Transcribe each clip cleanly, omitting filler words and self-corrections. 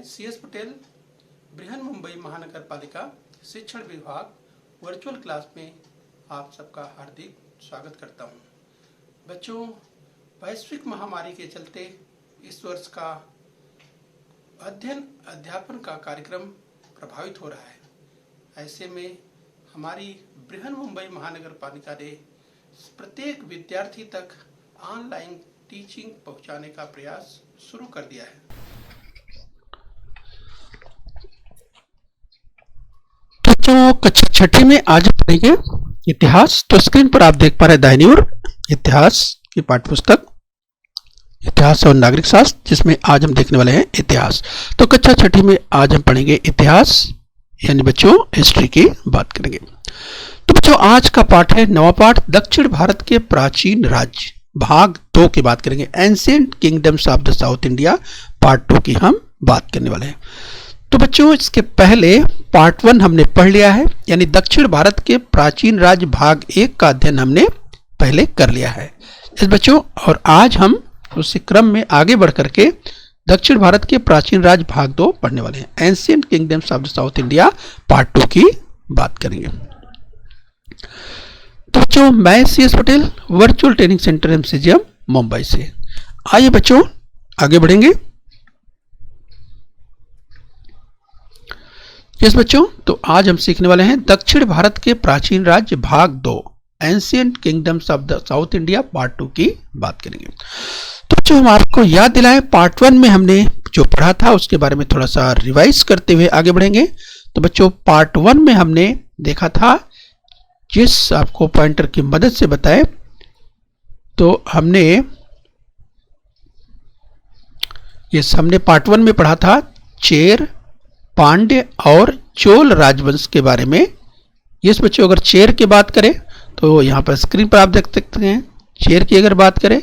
मैं CS पटेल बृहन मुंबई महानगर पालिका शिक्षण विभाग वर्चुअल क्लास में आप सबका हार्दिक स्वागत करता हूं। बच्चों, वैश्विक महामारी के चलते इस वर्ष का अध्ययन अध्यापन का कार्यक्रम प्रभावित हो रहा है। ऐसे में हमारी बृहन मुंबई महानगर पालिका ने प्रत्येक विद्यार्थी तक ऑनलाइन टीचिंग पहुंचाने का प्रयास शुरू कर दिया है। बच्चों, कक्षा छठी में आज पढ़ेंगे इतिहास। तो स्क्रीन पर आप देख पा रहे हैं दाहिनी ओर इतिहास की पाठ्यपुस्तक इतिहास और नागरिक शास्त्र, जिसमें आज हम देखने वाले हैं इतिहास। तो कक्षा छठी में आज हम पढ़ेंगे इतिहास, यानी बच्चों हिस्ट्री की बात करेंगे। तो बच्चों, आज का पाठ है नवा पाठ, दक्षिण भारत के प्राचीन राज्य, भाग 2 की बात करेंगे। Ancient kingdoms of the south India, part 2 की हम बात करने वाले हैं। तो बच्चों, इसके पहले पार्ट 1 हमने पढ़ लिया है, यानी दक्षिण भारत के प्राचीन राज्य भाग 1 का अध्ययन हमने पहले कर लिया है इस बच्चों। और आज हम उसी क्रम में आगे बढ़ करके दक्षिण भारत के प्राचीन राज्य भाग 2 पढ़ने वाले हैं। Ancient kingdoms of the south India, part 2 की बात करेंगे। तो बच्चों, मैं CS Patel, virtual training centre MCGM Mumbai से। आइए बच्चों आगे बढ़ेंगे। यस बच्चों, तो आज हम सीखने वाले हैं दक्षिण भारत के प्राचीन राज्य भाग 2, ancient kingdoms of the south India, part 2 की बात करेंगे। तो बच्चों, हम आपको याद दिलाएं, पार्ट 1 में हमने जो पढ़ा था उसके बारे में थोड़ा सा रिवाइज करते हुए आगे बढ़ेंगे। तो बच्चों, पार्ट 1 में हमने देखा था, जिस आपको पॉइंटर की मदद से बताए, तो हमने पार्ट 1 में पढ़ा था चेर, पांड्य और चोल राजवंश के बारे में। यस बच्चों, अगर चेर की बात करें तो यहाँ पर स्क्रीन पर आप देख सकते हैं चेर की अगर बात करें।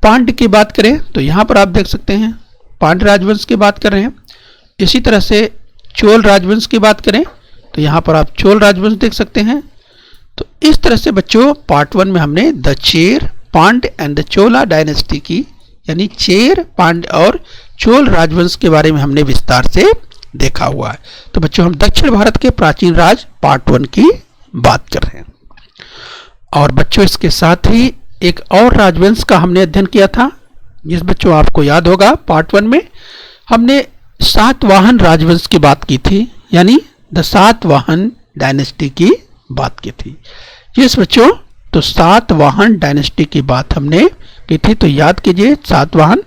पांड्य की बात करें तो यहाँ पर आप देख सकते हैं पांड्य राजवंश की बात कर रहे हैं। इसी तरह से चोल राजवंश की बात करें तो यहाँ पर आप चोल राजवंश देख सकते हैं। तो इस तरह से बच्चों, पार्ट 1 में हमने the Chera, Pandya and the Chola dynasty की, यानी चेर, पांड्य और चोल राजवंश के बारे में हमने विस्तार से देखा हुआ है। तो बच्चों, हम दक्षिण भारत के प्राचीन राज्य पार्ट 1 की बात कर रहे हैं। और बच्चों, इसके साथ ही एक और राजवंश का हमने अध्ययन किया था, जिस बच्चों आपको याद होगा पार्ट 1 में हमने सातवाहन राजवंश की बात की थी, यानी द सातवाहन डायनेस्टी की बात की थी। यस बच्चों, तो सातवाहन डायनेस्टी की बात हमने की थी। तो याद कीजिए सातवाहन।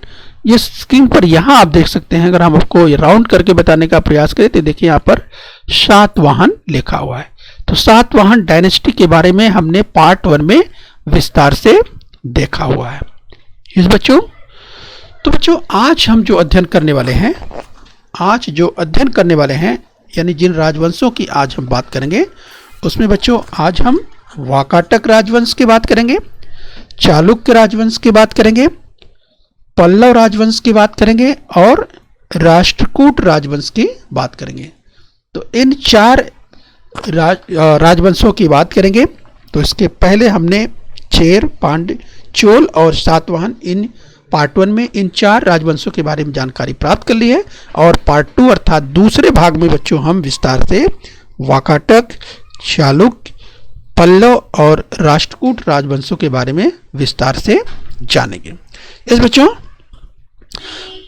ये स्क्रीन पर यहाँ आप देख सकते हैं, अगर हम आपको राउंड करके बताने का प्रयास करें तो देखिए यहाँ पर सातवाहन लिखा हुआ है। तो सातवाहन डायनेस्टी के बारे में हमने पार्ट 1 में विस्तार से देखा हुआ है। इस बच्चों, तो बच्चों, आज हम जो अध्ययन करने वाले हैं, यानी जिन राजवंशों की आज हम बात करेंगे, उसमें बच्चों आज हम वाकाटक राजवंश की बात करेंगे, चालुक्य राजवंश की बात करेंगे, पल्लव राजवंश की बात करेंगे और राष्ट्रकूट राजवंश की बात करेंगे। तो इन 4 राजवंशों की बात करेंगे। तो इसके पहले हमने चेर, पांड्य, चोल और सातवाहन, इन पार्ट 1 में इन 4 राजवंशों के बारे में जानकारी प्राप्त कर ली है। और पार्ट 2 अर्थात दूसरे भाग में बच्चों हम विस्तार से वाकाटक, चालुक्य, पल्लव और राष्ट्रकूट राजवंशों के बारे में विस्तार से जानेंगे। इस बच्चों,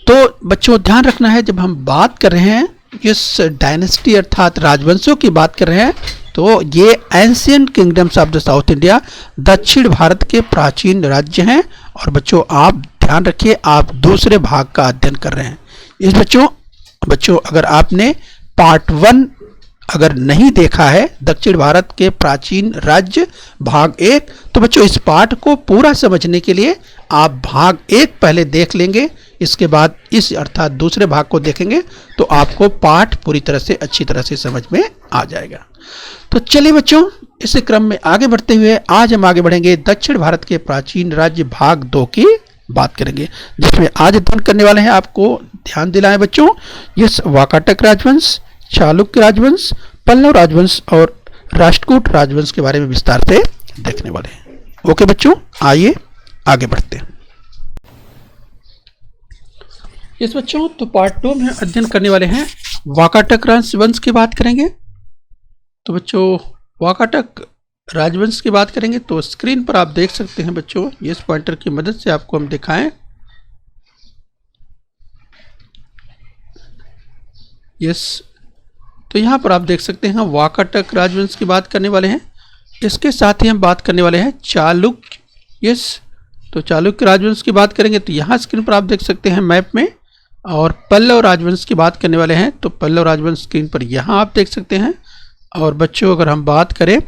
तो बच्चों ध्यान रखना है, जब हम बात कर रहे हैं इस डायनेस्टी अर्थात राजवंशों की बात कर रहे हैं, तो ये ancient kingdoms of the south India, दक्षिण भारत के प्राचीन राज्य हैं। और बच्चों आप ध्यान रखिए, आप दूसरे भाग का अध्ययन कर रहे हैं। इस बच्चों अगर आपने पार्ट 1 अगर नहीं देखा है, दक्षिण भारत के प्राचीन राज्य भाग 1, तो बच्चों इस पाठ को पूरा समझने के लिए आप भाग 1 पहले देख लेंगे, इसके बाद इस अर्थात दूसरे भाग को देखेंगे तो आपको पाठ पूरी तरह से अच्छी तरह से समझ में आ जाएगा। तो चलिए बच्चों, इस क्रम में आगे बढ़ते हुए आज हम आगे बढ़ेंगे, दक्षिण भारत के प्राचीन राज्य भाग 2 की बात करेंगे, जिसमें आज अध्ययन करने वाले हैं। आपको ध्यान दिलाएं बच्चों, यस वाकाटक राजवंश, चालुक्य राजवंश, पल्लव राजवंश और राष्ट्रकूट राजवंश के बारे में विस्तार से देखने वाले हैं। ओके बच्चों, आइए आगे बढ़ते हैं। इस बच्चों तो पार्ट 2 में अध्ययन करने वाले हैं वाकाटक राजवंश की बात करेंगे। तो बच्चों वाकाटक राजवंश की बात करेंगे तो स्क्रीन पर आप देख सकते हैं बच्चों, इस पॉइंटर की मदद से आपको हम दिखाएं। यस, तो यहाँ पर आप देख सकते हैं वाकाटक राजवंश की बात करने वाले हैं। इसके साथ ही हम बात करने वाले हैं चालुक्य। यस, तो चालुक्य राजवंश की बात करेंगे तो यहाँ स्क्रीन पर आप देख सकते हैं मैप में। और पल्लव राजवंश की बात करने वाले हैं तो पल्लव राजवंश स्क्रीन पर यहाँ आप देख सकते हैं। और बच्चों अगर हम बात करें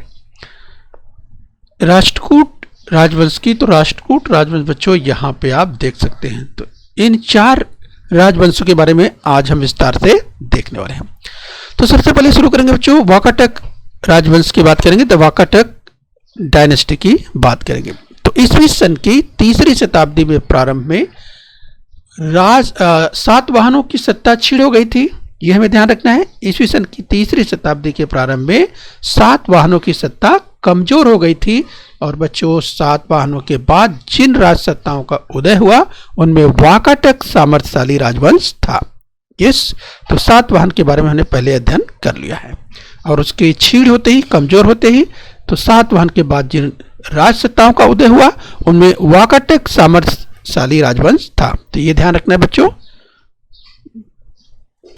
राष्ट्रकूट राजवंश की तो राष्ट्रकूट राजवंश बच्चों यहाँ पे आप देख सकते हैं। तो इन 4 राजवंशों के बारे में आज हम विस्तार से देखने वाले हैं। तो सबसे पहले शुरू करेंगे बच्चों वाकाटक राजवंश की बात करेंगे तो वाकाटक डायनेस्टी की बात करेंगे। तो ईस्वी सन की 3री शताब्दी में प्रारंभ में सातवाहनों की सत्ता छीड़ हो गई थी। यह हमें ध्यान रखना है। ईस्वी सन की 3री शताब्दी के प्रारंभ में सातवाहनों की सत्ता कमजोर हो गई थी। और बच्चों सातवाहनों के बाद जिन राज सत्ताओं का उदय हुआ उनमें वाकाटक सामर्थ्यशाली राजवंश था। यस, तो सातवाहन के बारे में हमने पहले अध्ययन कर लिया है। और उसकी छीड़ होते ही, कमजोर होते ही, तो सातवाहन के बाद जिन राज सत्ताओं का उदय हुआ उनमें वाकाटक सामर्थ्यशाली राजवंश था। तो ये ध्यान रखना है बच्चों।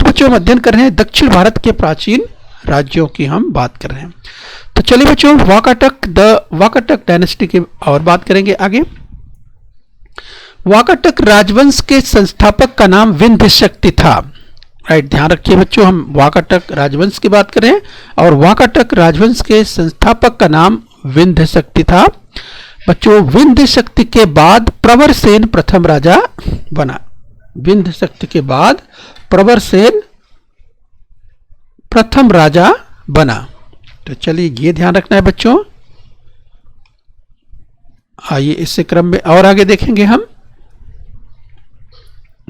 तो बच्चों हम अध्ययन कर रहे हैं दक्षिण भारत के प्राचीन राज्यों की हम बात कर रहे हैं। तो चलिए बच्चों वाकाटक डायनेस्टी की और बात करेंगे आगे। वाकाटक राजवंश के संस्थापक का नाम विंध्य शक्ति था। राइट, ध्यान रखिए बच्चों, हम वाकाटक राजवंश की बात कर रहे हैं और वाकाटक राजवंश के संस्थापक का नाम विंध्य शक्ति था। बच्चों विंध्य शक्ति के बाद प्रवरसेन प्रथम राजा बना। विंध्य शक्ति के बाद प्रवरसेन प्रथम राजा बना। तो चलिए ये ध्यान रखना है बच्चों। आइए इसी क्रम में और आगे देखेंगे हम।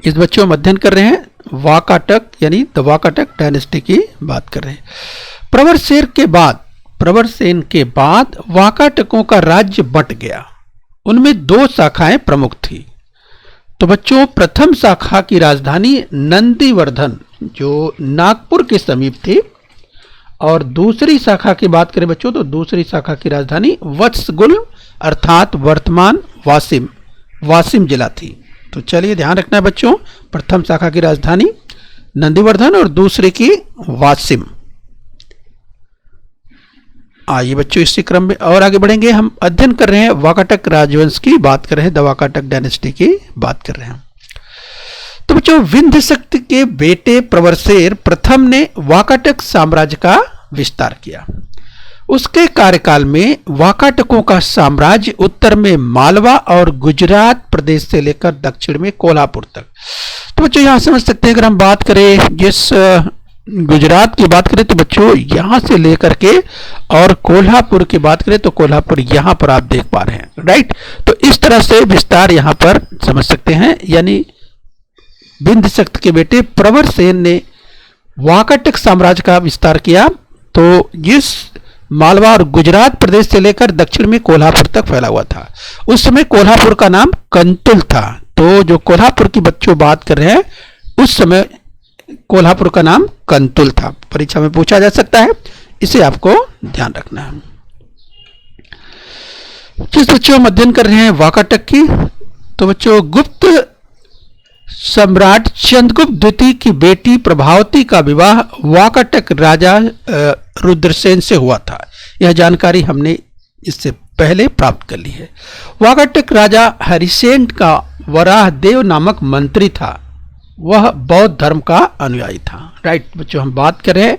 इस बच्चों हम अध्ययन कर रहे हैं वाकाटक यानी द वाकाटक डायनेस्टी की बात कर रहे हैं। प्रवरसेन के बाद वाकाटकों का राज्य बंट गया। उनमें 2 शाखाएं प्रमुख थी। तो बच्चों प्रथम शाखा की राजधानी नंदीवर्धन जो नागपुर के समीप थी। और दूसरी शाखा की बात करें बच्चों तो दूसरी शाखा की राजधानी वत्सगुल अर्थात वर्तमान वासिम जिला थी। तो चलिए ध्यान रखना है बच्चों, प्रथम शाखा की राजधानी नंदीवर्धन और दूसरे की वासिम। आइए बच्चों इसी क्रम में और आगे बढ़ेंगे। हम अध्ययन कर रहे हैं वाकाटक राजवंश की बात कर रहे हैं, द वाकाटक डायनेस्टी की बात कर रहे हैं। तो बच्चों विंध्य शक्ति के बेटे प्रवरसेन प्रथम ने वाकाटक साम्राज्य का विस्तार किया। उसके कार्यकाल में वाकाटकों का साम्राज्य उत्तर में मालवा और गुजरात प्रदेश से लेकर दक्षिण में कोल्हापुर तक। तो बच्चों यहां समझ सकते हैं, अगर हम बात करें जिस गुजरात की बात करें तो बच्चों यहां से लेकर के और कोल्हापुर की बात करें तो कोल्हापुर यहां पर आप देख पा रहे हैं। राइट, तो इस तरह से विस्तार यहां पर समझ सकते हैं। यानी विंध्य शक्ति के बेटे प्रवरसेन ने वाकाटक साम्राज्य का विस्तार किया। तो जिस मालवा और गुजरात प्रदेश से लेकर दक्षिण में कोल्हापुर तक फैला हुआ था। उस समय कोल्हापुर का नाम कंतुल था। तो जो कोल्हापुर की बच्चों बात कर रहे हैं उस समय कोल्हापुर का नाम कंतुल था। परीक्षा में पूछा जा सकता है, इसे आपको ध्यान रखना है। जिस बच्चों हम अध्ययन कर रहे हैं वाकाटक की, तो बच्चों गुप्त सम्राट चंद्रगुप्त द्वितीय की बेटी प्रभावती का विवाह वाकाटक राजा रुद्रसेन से हुआ था। यह जानकारी हमने इससे पहले प्राप्त कर ली है। वाकाटक राजा हरिसेन का वराहदेव नामक मंत्री था। वह बौद्ध धर्म का अनुयायी था। राइट बच्चों, हम बात कर रहे हैं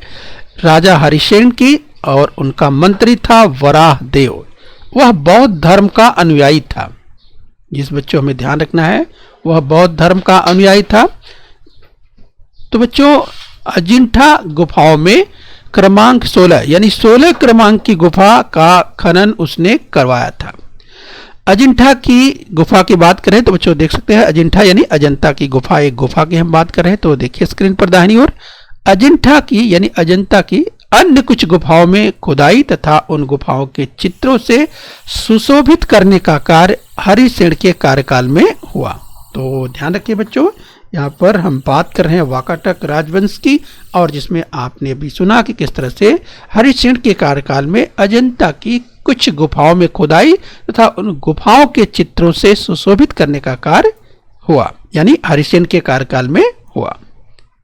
राजा हरिसेन की और उनका मंत्री था वराहदेव। वह बौद्ध धर्म का अनुयायी था। जिस बच्चों हमें ध्यान रखना है वह बौद्ध धर्म का अनुयायी था। तो बच्चों अजिंठा गुफाओं में क्रमांक 16 यानी 16 क्रमांक की गुफा का खनन उसने करवाया था। अजिंठा की गुफा की बात करें तो बच्चों देख सकते हैं अजिंठा यानी अजंता की गुफा, एक गुफा की हम बात कर रहे हैं। तो देखिए स्क्रीन पर दाहिनी ओर अजिंठा की यानी अजंता की अन्य कुछ गुफाओं में खुदाई तथा उन गुफाओं के चित्रों से सुशोभित करने का कार्य हरिसेन के कार्यकाल में हुआ। तो ध्यान रखिए बच्चों, यहाँ पर हम बात कर रहे हैं वाकाटक राजवंश की, और जिसमें आपने भी सुना कि किस तरह से हरिसेन के कार्यकाल में अजंता की कुछ गुफाओं में खुदाई तथा उन गुफाओं के चित्रों से सुशोभित करने का कार्य हुआ, यानी हरिसेन के कार्यकाल में हुआ।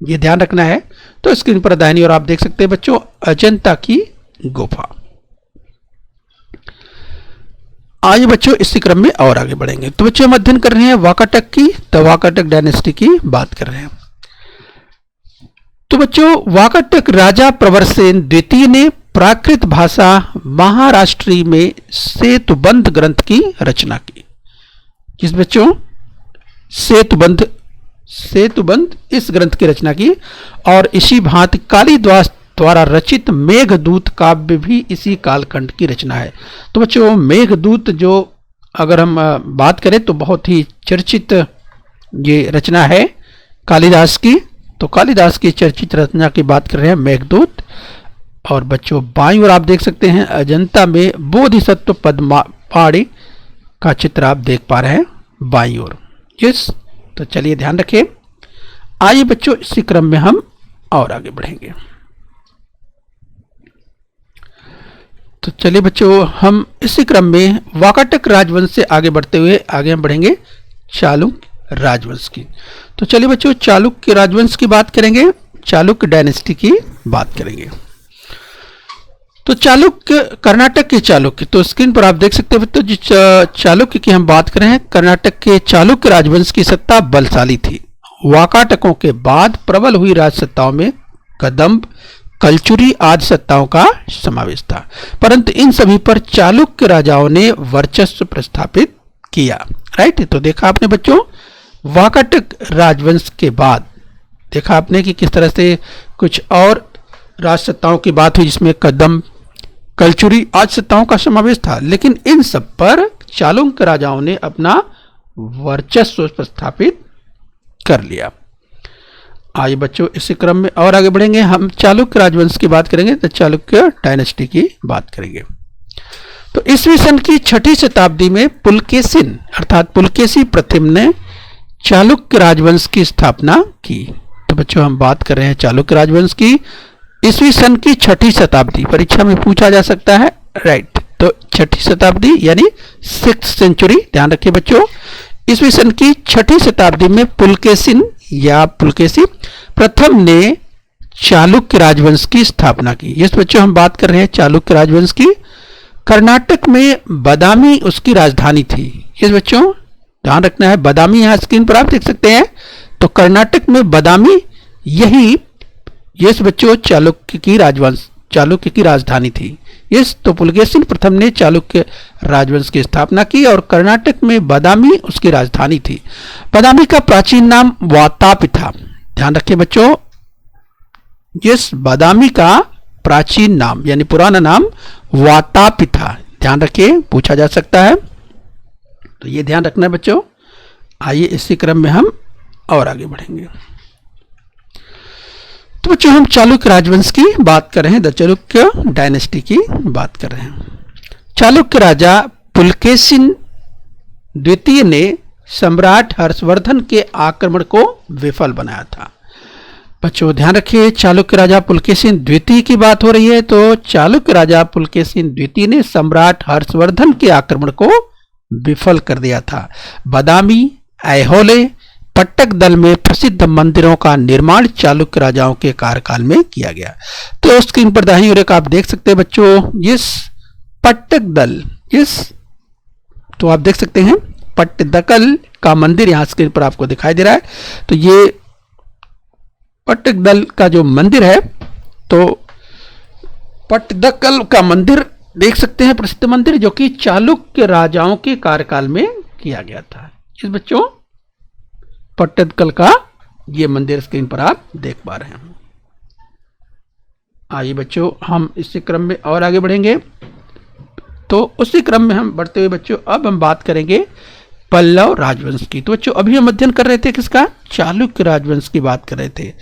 ये ध्यान रखना है। तो स्क्रीन पर दाहिनी ओर आप देख सकते हैं बच्चों अजंता की गुफा। आइए बच्चों इसी क्रम में और आगे बढ़ेंगे। तो बच्चों हम अध्ययन कर रहे हैं वाकाटक की, तो वाकाटक डायनेस्टी की बात कर रहे हैं। तो बच्चों वाकाटक राजा प्रवरसेन द्वितीय ने प्राकृत भाषा महाराष्ट्री में सेतुबंध ग्रंथ की रचना की। किस बच्चों? सेतुबंध इस ग्रंथ की रचना की, और इसी भांति कालिदास द्वारा रचित मेघदूत काव्य भी इसी कालखंड की रचना है। तो बच्चों मेघदूत जो अगर हम बात करें तो बहुत ही चर्चित ये रचना है कालिदास की। तो कालिदास की चर्चित रचना की बात कर रहे हैं मेघदूत। और बच्चों बाईं ओर आप देख सकते हैं अजंता में बोधिसत्व पद्मपाणि का चित्र आप देख पा रहे हैं बाईं ओर। यस, तो चलिए ध्यान रखें। आइए बच्चों इसी क्रम में हम और आगे बढ़ेंगे। तो चलिए बच्चों हम इसी क्रम में वाकाटक राजवंश से आगे बढ़ते हुए आगे हम बढ़ेंगे चालुक्य राजवंश की। तो चलिए बच्चों चालुक्य राजवंश की बात करेंगे, चालुक्य डायनेस्टी की बात करेंगे। तो चालुक्य कर्नाटक के चालुक्य, तो स्क्रीन पर आप देख सकते हैं तो जिस चालुक्य की हम बात कर रहे हैं, कर्नाटक के चालुक्य राजवंश की सत्ता बलशाली थी। वाकाटकों के बाद प्रबल हुई राज सत्ताओं में कदंब, कलचुरी आदि सत्ताओं का समावेश था, परंतु इन सभी पर चालुक्य राजाओं ने वर्चस्व प्रस्थापित किया। राइट, तो देखा आपने बच्चों वाकाटक राजवंश के बाद देखा आपने कि किस तरह से कुछ और राज सत्ताओं की बात हुई जिसमें कदंब, कलचुरी आदि सत्ताओं का समावेश था, लेकिन इन सब पर चालुक्य राजाओं ने अपना वर्चस्व प्रस्थापित कर लिया। आइए बच्चों इसी क्रम में और आगे बढ़ेंगे। हम चालुक्य राजवंश की बात करेंगे तो चालुक्य डायनेस्टी की बात करेंगे। तो ईस्वी सन की 6ठी शताब्दी में पुलकेशिन अर्थात पुलकेशी प्रथम ने चालुक्य राजवंश की स्थापना की। तो बच्चों हम बात कर रहे हैं चालुक्य राजवंश की ईस्वी सन की 6ठी शताब्दी, परीक्षा में पूछा जा सकता है। राइट, तो 6ठी शताब्दी यानी 6th सेंचुरी, ध्यान रखिए बच्चों। ईस्वी सन की 6ठी शताब्दी में पुलकेशिन या पुलकेशी प्रथम ने चालुक्य राजवंश की स्थापना की। यस बच्चों हम बात कर रहे हैं चालुक्य राजवंश की। कर्नाटक में बादामी उसकी राजधानी थी। यस बच्चों ध्यान रखना है, बादामी यहाँ स्क्रीन पर आप देख सकते हैं। तो कर्नाटक में बादामी यही यस बच्चों चालुक्य की राजधानी थी। यस, तो पुलकेशिन प्रथम ने चालुक्य राजवंश की स्थापना की और कर्नाटक में बादामी उसकी राजधानी थी। बादामी का प्राचीन नाम वातापि था। ध्यान रखिए बच्चों, यस बादामी का प्राचीन नाम यानी पुराना नाम वातापि था। ध्यान रखिए, पूछा जा सकता है, तो ये ध्यान रखना है बच्चों। आइए इसी क्रम में हम और आगे बढ़ेंगे। तो बच्चों हम चालुक्य राजवंश की बात कर रहे हैं, द चालुक्य डायनेस्टी की बात कर रहे हैं। चालुक्य राजा पुलकेशिन द्वितीय ने सम्राट हर्षवर्धन के आक्रमण को विफल बनाया था। बच्चों ध्यान रखिए, चालुक्य राजा पुलकेशिन द्वितीय की बात हो रही है। तो चालुक्य राजा पुलकेशिन द्वितीय ने सम्राट हर्षवर्धन के आक्रमण को विफल कर दिया था। बादामी, ऐहोले, पट्टक दल में प्रसिद्ध मंदिरों का निर्माण चालुक्य राजाओं के कार्यकाल में किया गया। तो स्क्रीन पर दाहिनी ओर आप देख सकते हैं बच्चों, यस पट्टक दल, यस तो आप देख सकते हैं पट्टदकल का मंदिर यहाँ स्क्रीन पर आपको दिखाई दे रहा है। तो ये पट्टक दल का जो मंदिर है, तो पट्टदकल का मंदिर देख सकते हैं, प्रसिद्ध मंदिर जो कि चालुक्य राजाओं के कार्यकाल में किया गया था। इस बच्चों पट्टदकल का ये मंदिर स्क्रीन पर आप देख पा रहे हैं। आइए बच्चों हम इसी क्रम में और आगे बढ़ेंगे। तो उसी क्रम में हम बढ़ते हुए बच्चों अब हम बात करेंगे पल्लव राजवंश की। तो बच्चों अभी हम अध्ययन कर रहे थे किसका? चालुक्य राजवंश की बात कर रहे थे।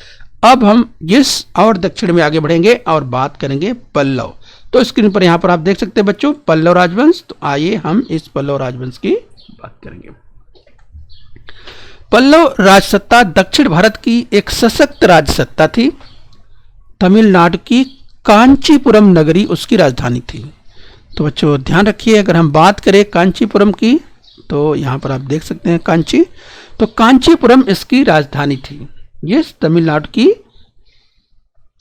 अब हम इस और दक्षिण में आगे बढ़ेंगे और बात करेंगे पल्लव। तो स्क्रीन पर यहाँ पर आप देख सकते हैं बच्चों पल्लव राजवंश। तो आइए हम इस पल्लव राजवंश की बात करेंगे। पल्लव राजसत्ता दक्षिण भारत की एक सशक्त राजसत्ता थी। तमिलनाडु की कांचीपुरम नगरी उसकी राजधानी थी। तो बच्चों ध्यान रखिए, अगर हम बात करें कांचीपुरम की तो यहाँ पर आप देख सकते हैं कांची, तो कांचीपुरम इसकी राजधानी थी। ये तमिलनाडु की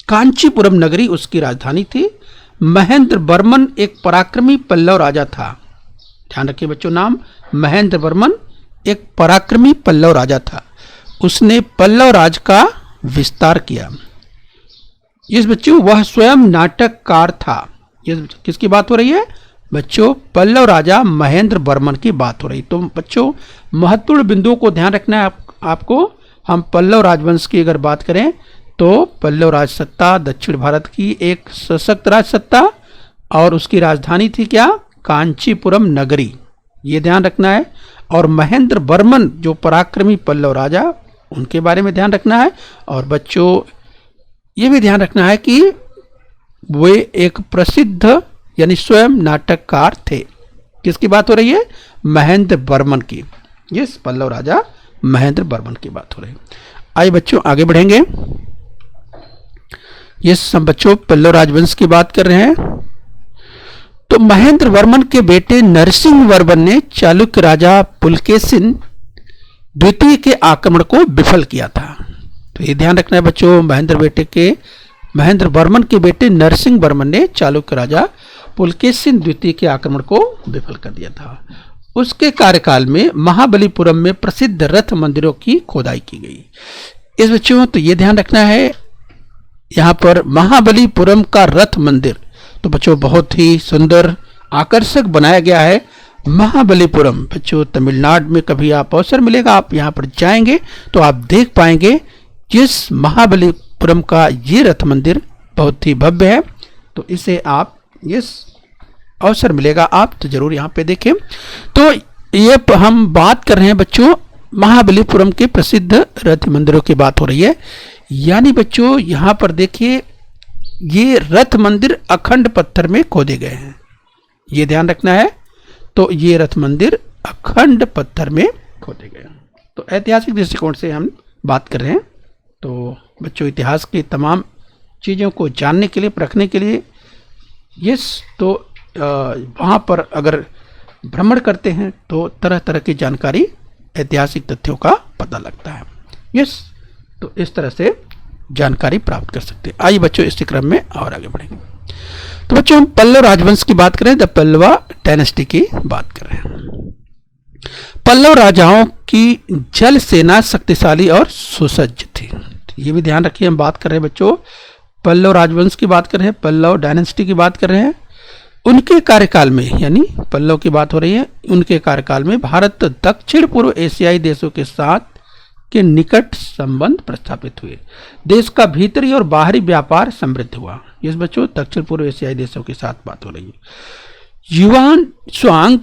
कांचीपुरम नगरी उसकी राजधानी थी। महेंद्र वर्मन एक पराक्रमी पल्लव राजा था। ध्यान रखिए बच्चों, नाम महेंद्र वर्मन एक पराक्रमी पल्लव राजा था। उसने पल्लव राज का विस्तार किया। इस बच्चों वह स्वयं नाटककार था। ये किसकी बात हो रही है बच्चों? पल्लव राजा महेंद्र वर्मन की बात हो रही। तो बच्चों महत्वपूर्ण बिंदुओं को ध्यान रखना है आपको। हम पल्लव राजवंश की अगर बात करें तो पल्लव राजसत्ता दक्षिण भारत की एक सशक्त राजसत्ता और उसकी राजधानी थी क्या? कांचीपुरम नगरी, ये ध्यान रखना है। और महेंद्र वर्मन जो पराक्रमी पल्लव राजा, उनके बारे में ध्यान रखना है। और बच्चों ये भी ध्यान रखना है कि वे एक प्रसिद्ध यानी स्वयं नाटककार थे। किसकी बात हो रही है? महेंद्र वर्मन की। ये पल्लव राजा महेंद्र वर्मन की बात हो रही है। आइए बच्चों आगे बढ़ेंगे। ये सब बच्चों पल्लव राजवंश की बात कर रहे हैं। तो महेंद्र वर्मन के बेटे नरसिंह वर्मन ने चालुक्य राजा पुलकेशिन द्वितीय के आक्रमण को विफल किया था। तो ये ध्यान रखना है बच्चों, महेंद्र वर्मन के बेटे नरसिंह वर्मन ने चालुक्य राजा पुलकेशिन द्वितीय के आक्रमण को विफल कर दिया था। उसके कार्यकाल में महाबलीपुरम में प्रसिद्ध रथ मंदिरों की खोदाई की गई। इस बच्चों तो ये ध्यान रखना है, यहाँ पर महाबलीपुरम का रथ मंदिर तो बच्चों बहुत ही सुंदर आकर्षक बनाया गया है। महाबलीपुरम बच्चों तमिलनाडु में कभी आप अवसर मिलेगा, आप यहाँ पर जाएंगे तो आप देख पाएंगे जिस महाबलीपुरम का ये रथ मंदिर बहुत ही भव्य है। तो इसे आप इस अवसर मिलेगा आप तो जरूर यहाँ पे देखें। तो ये हम बात कर रहे हैं बच्चों महाबलीपुरम के प्रसिद्ध रथ मंदिरों की बात हो रही है। यानी बच्चों यहाँ पर देखिए ये रथ मंदिर अखंड पत्थर में खोदे गए हैं, ये ध्यान रखना है। तो ये रथ मंदिर अखंड पत्थर में खोदे गए हैं। तो ऐतिहासिक दृष्टिकोण से हम बात कर रहे हैं। तो बच्चों इतिहास की तमाम चीज़ों को जानने के लिए, परखने के लिए तो वहाँ पर अगर भ्रमण करते हैं तो तरह तरह की जानकारी, ऐतिहासिक तथ्यों का पता लगता है। तो इस तरह से जानकारी प्राप्त कर सकते हैं। आइए बच्चों इसी क्रम में और आगे बढ़ेंगे। तो बच्चों हम पल्लव राजवंश की बात करें, द पल्लवा डायनेस्टी की बात कर रहे हैं। पल्लव राजाओं की जल सेना शक्तिशाली और सुसज्ज थी। ये भी ध्यान रखिए, हम बात कर रहे हैं बच्चों पल्लव राजवंश की बात कर रहे हैं, पल्लव डायनेस्टी की बात कर रहे हैं। उनके कार्यकाल में यानी पल्लव की बात हो रही है, उनके कार्यकाल में भारत दक्षिण पूर्व एशियाई देशों के साथ के निकट संबंध प्रस्थापित हुए। देश का भीतरी और बाहरी व्यापार समृद्ध हुआ। इस बच्चों दक्षिण पूर्व एशियाई देशों के साथ बात हो रही है। युआन स्वांग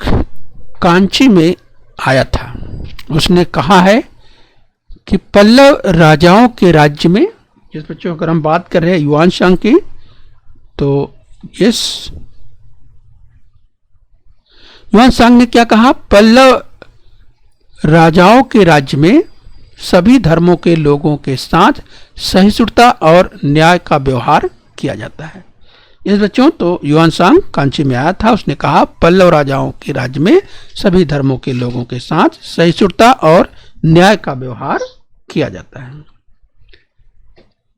कांची में आया था। उसने कहा है कि पल्लव राजाओं के राज्य में, जिस बच्चों अगर हम बात कर रहे हैं युआन सांग की, तो इस युआन सांग ने क्या कहा? पल्लव राजाओं के राज्य में सभी धर्मों के लोगों के साथ सहिष्णुता और न्याय का व्यवहार किया जाता है। इस बच्चों तो युआन सांग कांची में आया था। उसने कहा पल्लव राजाओं के राज्य में सभी धर्मों के लोगों के साथ सहिष्णुता और न्याय का व्यवहार किया जाता है।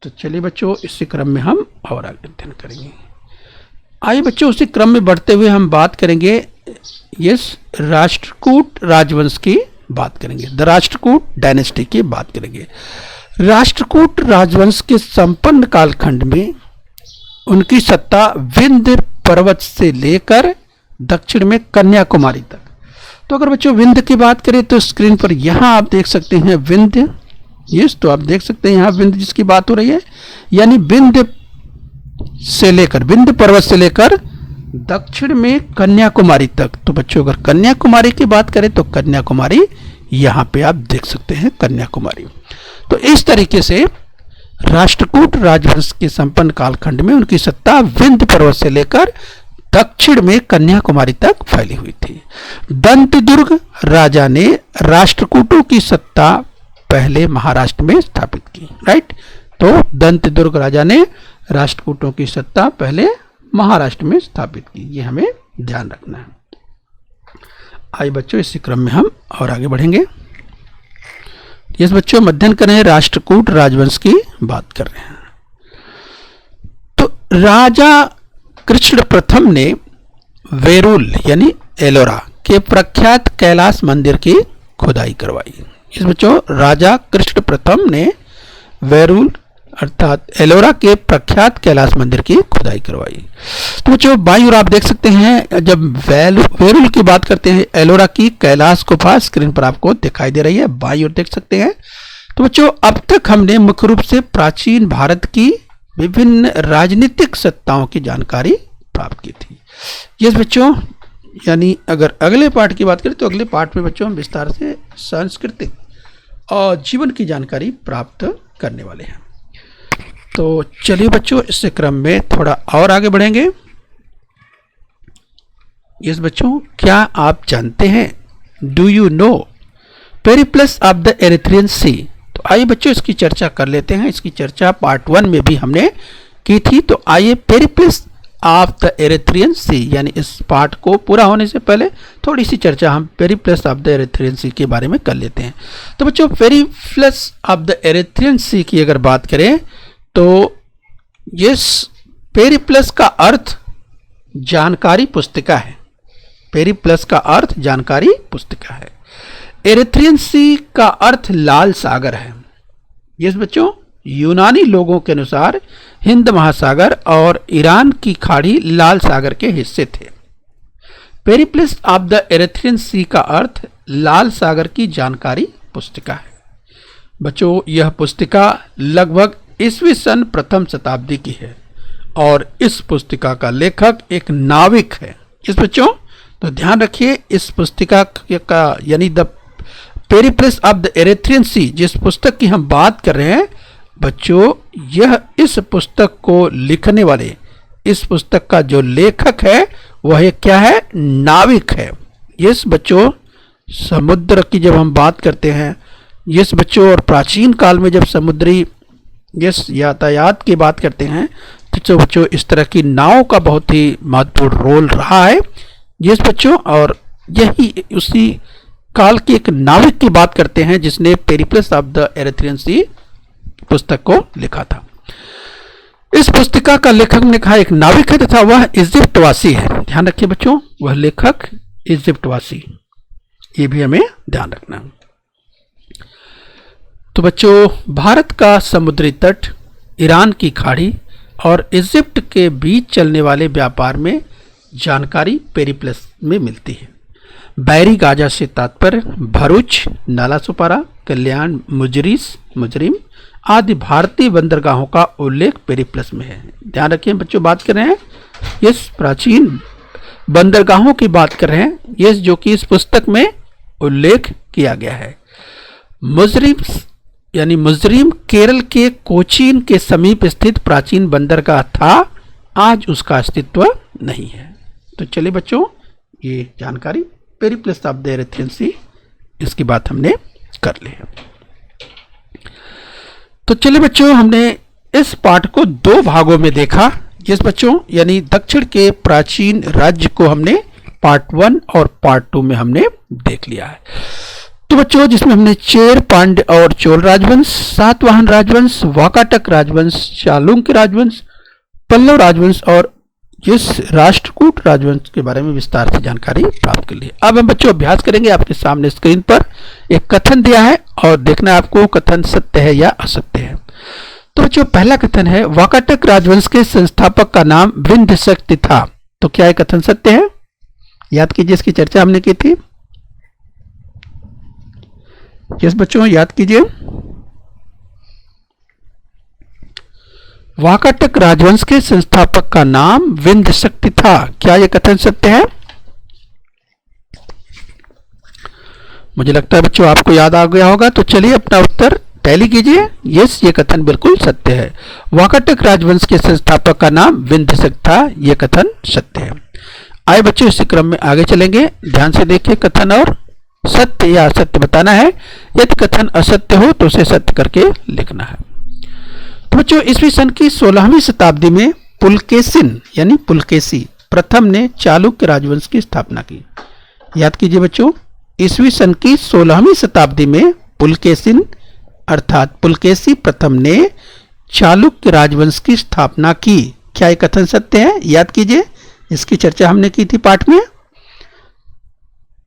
तो चलिए बच्चों इसी क्रम में हम और आगे अध्ययन करेंगे। आइए बच्चों उसी क्रम में बढ़ते हुए हम बात करेंगे राष्ट्रकूट राजवंश की बात करेंगे, द राष्ट्रकूट डायनेस्टी की बात करेंगे। राष्ट्रकूट राजवंश के संपन्न कालखंड में उनकी सत्ता विंध्य पर्वत से लेकर दक्षिण में कन्याकुमारी तक। तो अगर बच्चों विंध्य की बात करें तो स्क्रीन पर यहाँ आप देख सकते हैं विंध्य। तो आप देख सकते हैं यहाँ विंध्य जिसकी बात हो रही है, यानी विंध्य पर्वत से लेकर दक्षिण में कन्याकुमारी तक। तो बच्चों अगर कन्याकुमारी की बात करें तो कन्याकुमारी यहाँ पे आप देख सकते हैं कन्याकुमारी। तो इस तरीके से राष्ट्रकूट राजवंश के संपन्न कालखंड में उनकी सत्ता विंध्य पर्वत से लेकर दक्षिण में कन्याकुमारी तक फैली हुई थी। दंतदुर्ग राजा ने राष्ट्रकूटों की सत्ता पहले महाराष्ट्र में स्थापित की। राइट, तो दंतदुर्ग राजा ने राष्ट्रकूटों की सत्ता पहले महाराष्ट्र में स्थापित की, ये हमें ध्यान रखना है। आइए बच्चों, इसी क्रम में हम और आगे बढ़ेंगे। यस बच्चों, अध्ययन कर रहे हैं राष्ट्रकूट राजवंश की बात कर रहे हैं। तो राजा कृष्ण प्रथम ने वेरुल यानी एलोरा के प्रख्यात कैलाश मंदिर की खुदाई करवाई। इस बच्चों, राजा कृष्ण प्रथम ने वेरुल अर्थात एलोरा के प्रख्यात कैलाश मंदिर की खुदाई करवाई। तो बच्चों बाईं ओर आप देख सकते हैं, जब वेरुल की बात करते हैं, एलोरा की कैलाश गुफा स्क्रीन पर आपको दिखाई दे रही है, बाईं ओर देख सकते हैं। तो बच्चों अब तक हमने मुख्य रूप से प्राचीन भारत की विभिन्न राजनीतिक सत्ताओं की जानकारी प्राप्त की थी। यस बच्चों, यानी अगर अगले पाठ की बात करें तो अगले पाठ में बच्चों हम विस्तार से सांस्कृतिक और जीवन की जानकारी प्राप्त करने वाले हैं। तो चलिए बच्चों, इस क्रम में थोड़ा और आगे बढ़ेंगे। यस बच्चों, क्या आप जानते हैं, do you know Periplus of the Erythraean Sea? तो आइए बच्चों इसकी चर्चा कर लेते हैं। इसकी चर्चा पार्ट 1 में भी हमने की थी। तो आइए पेरिप्लस ऑफ द एरिथ्रियन सी यानी इस पाठ को पूरा होने से पहले थोड़ी सी चर्चा हम पेरिप्लस ऑफ द एरिथ्रियन सी के बारे में कर लेते हैं। तो बच्चों पेरिप्लस ऑफ द एरिथ्रियन सी की अगर बात करें तो इस पेरिप्लस का अर्थ जानकारी पुस्तिका है। पेरिप्लस का अर्थ जानकारी पुस्तिका है। एरिथ्रियन सी का अर्थ लाल सागर है। यस बच्चों, यूनानी लोगों के अनुसार हिंद महासागर और ईरान की खाड़ी लाल सागर के हिस्से थे। पेरिप्लस ऑफ द एरिथ्रियन सी का अर्थ लाल सागर की जानकारी पुस्तिका है। बच्चों यह पुस्तिका लगभग ईस्वी सन प्रथम शताब्दी की है और इस पुस्तिका का लेखक एक नाविक है। इस बच्चों तो ध्यान रखिए, इस पुस्तिका का यानी the Periplus of the Erythraean Sea जिस पुस्तक की हम बात कर रहे हैं बच्चों, यह इस पुस्तक को लिखने वाले, इस पुस्तक का जो लेखक है वह क्या है, नाविक है। यस बच्चों, समुद्र की जब हम बात करते हैं, यस बच्चों, और प्राचीन काल में जब समुद्री यस यातायात की बात करते हैं तो बच्चों इस तरह की नाव का बहुत ही महत्वपूर्ण रोल रहा है। यस बच्चों, और यही उसी काल के एक नाविक की बात करते हैं जिसने पेरिप्लस ऑफ द एरिथ्रियन सी पुस्तक को लिखा था। इस पुस्तिका का लेखक ने कहा एक नाविक है तथा वह इजिप्टवासी है। ध्यान रखिए बच्चों, वह लेखक इजिप्टवासी, ये भी हमें ध्यान रखना है। तो बच्चों भारत का समुद्री तट, ईरान की खाड़ी और इजिप्ट के बीच चलने वाले व्यापार में जानकारी पेरिप्लस में मिलती है। बैरी गाजा से तात्पर्य भरूच, नाला सुपारा, कल्याण, मुजरिम आदि भारतीय बंदरगाहों का उल्लेख पेरिप्लस में है। ध्यान रखिए बच्चों, बात कर रहे हैं इस प्राचीन बंदरगाहों की बात कर रहे हैं, ये जो कि इस पुस्तक में उल्लेख किया गया है। मुजरिम केरल के कोचीन के समीप स्थित प्राचीन बंदरगाह था, आज उसका अस्तित्व नहीं है। तो चलिए बच्चों, ये जानकारी पेरिप्लस ऑफ द एरिथ्रियन सी इसकी बात हमने कर ली है। तो चलिए बच्चों, हमने इस पाठ को 2 भागों में देखा। जिस बच्चों यानी दक्षिण के प्राचीन राज्य को हमने पार्ट 1 और पार्ट 2 में हमने देख लिया है। तो बच्चों जिसमें हमने चेर, पांड्य और चोल राजवंश, सातवाहन राजवंश, वाकाटक राजवंश, चालुक्य राजवंश, पल्लव राजवंश और इस राष्ट्रकूट राजवंश के बारे में विस्तार से जानकारी प्राप्त कर ली। अब हम बच्चों अभ्यास करेंगे। आपके सामने स्क्रीन पर एक कथन दिया है और देखना आपको कथन सत्य है या असत्य है। तो बच्चों पहला कथन है, वाकाटक राजवंश के संस्थापक का नाम विंध्य शक्ति था। तो क्या यह कथन सत्य है? याद कीजिए, इसकी चर्चा हमने की थी। यस बच्चों, याद कीजिए। वाकाटक राजवंश के संस्थापक का नाम विंध्य शक्ति था। क्या यह कथन सत्य है? मुझे लगता है बच्चों आपको याद आ गया होगा। तो चलिए अपना उत्तर टैली कीजिए। यस, ये कथन बिल्कुल सत्य है। वाकाटक राजवंश के संस्थापक का नाम विंध्य शक्ति था, यह कथन सत्य है। आए बच्चों, इसी क्रम में आगे चलेंगे। ध्यान से देखिए कथन और सत्य या असत्य बताना है। यदि कथन असत्य हो तो उसे सत्य करके लिखना है। तो बच्चों ईस्वी सन की 16वीं शताब्दी में पुलकेशिन यानी पुलकेशी प्रथम ने चालुक्य राजवंश की स्थापना की। याद कीजिए बच्चों, ईस्वी सन की 16वीं शताब्दी में पुलकेशिन अर्थात पुलकेशी प्रथम ने चालुक्य राजवंश की स्थापना की। क्या यह कथन सत्य है? याद कीजिए, इसकी चर्चा हमने की थी पाठ में।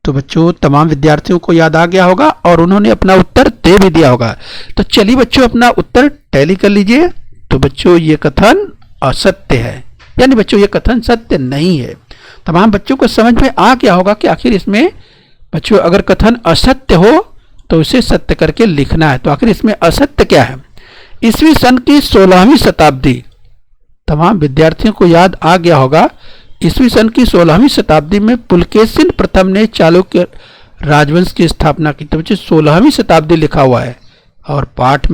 तो बच्चों तमाम विद्यार्थियों को याद आ गया होगा और उन्होंने अपना उत्तर दे भी दिया होगा। तो चलिए बच्चों अपना उत्तर टैली कर लीजिए। तो बच्चों ये कथन असत्य है, यानी बच्चों ये कथन सत्य नहीं है। तमाम बच्चों को समझ में आ गया होगा कि आखिर इसमें बच्चों अगर कथन असत्य हो तो उसे सत्य करके लिखना है। तो आखिर इसमें असत्य क्या है? ईस्वी सन की 16वीं शताब्दी, तमाम विद्यार्थियों को याद आ गया होगा, ईस्वी सन की 16वीं शताब्दी में पुलकेशिन प्रथम ने चालुक्य राजवंश की स्थापना की। तो बच्चे 16वीं शताब्दी लिखा हुआ है और पाठ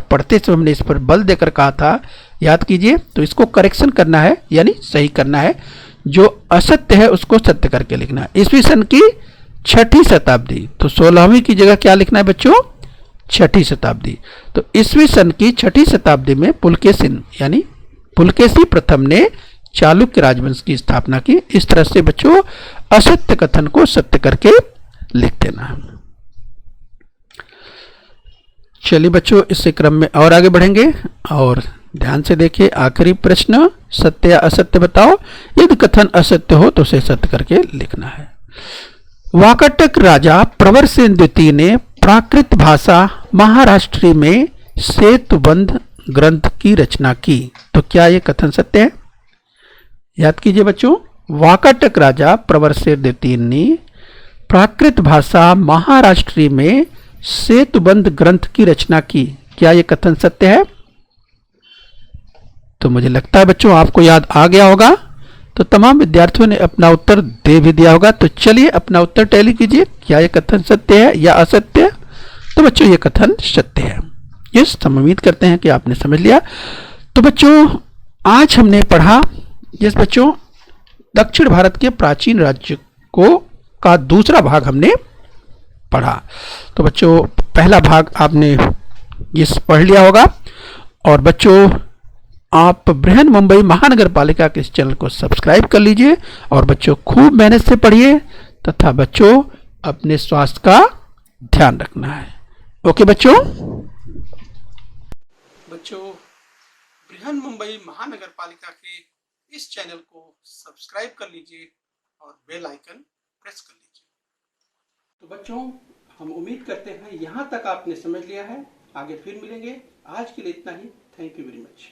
पढ़ते समय हमने इस पर बल देकर कहा था, याद कीजिए। तो इसको करेक्शन करना है यानी सही करना है, जो असत्य है उसको सत्य करके लिखना है। ईस्वी सन की 6ठी शताब्दी, तो 16वीं की जगह क्या लिखना है बच्चों? 6ठी शताब्दी। तो ईस्वी सन की 6ठी शताब्दी में पुलकेशिन यानी पुलकेशी प्रथम ने चालुक्य राजवंश की स्थापना की। इस तरह से बच्चों असत्य कथन को सत्य करके लिख देना है। चलिए बच्चों इस क्रम में और आगे बढ़ेंगे और ध्यान से देखिए आखिरी प्रश्न, सत्य या असत्य बताओ। यदि कथन असत्य हो तो उसे सत्य करके लिखना है। वाकाटक राजा प्रवरसेन द्वितीय ने प्राकृत भाषा महाराष्ट्री में सेतुबंध ग्रंथ की रचना की। तो क्या यह कथन सत्य है? याद कीजिए बच्चों, वाकाटक राजा प्रवरसेन द्वितीय ने प्राकृत भाषा महाराष्ट्री में सेतुबंध ग्रंथ की रचना की। क्या यह कथन सत्य है? तो मुझे लगता है बच्चों आपको याद आ गया होगा। तो तमाम विद्यार्थियों ने अपना उत्तर दे भी दिया होगा। तो चलिए अपना उत्तर टैली कीजिए। क्या यह कथन सत्य है या असत्य? तो बच्चों ये कथन सत्य है। यस, हम उम्मीद करते हैं कि आपने समझ लिया। तो बच्चों आज हमने पढ़ा, यस बच्चों, दक्षिण भारत के प्राचीन राज्य को का दूसरा भाग हमने पढ़ा। तो बच्चों पहला भाग आपने इस पढ़ लिया होगा। और बच्चों आप बृहन मुंबई महानगर पालिका के इस चैनल को सब्सक्राइब कर लीजिए और बच्चों खूब मेहनत से पढ़िए तथा बच्चों अपने स्वास्थ्य का ध्यान रखना है। ओके बच्चों बृहन मुंबई महानगर पालिका के इस चैनल को सब्सक्राइब कर लीजिए और बेल आइकन प्रेस कर लीजिए। तो बच्चों हम उम्मीद करते हैं यहाँ तक आपने समझ लिया है। आगे फिर मिलेंगे। आज के लिए इतना ही। Thank you very much.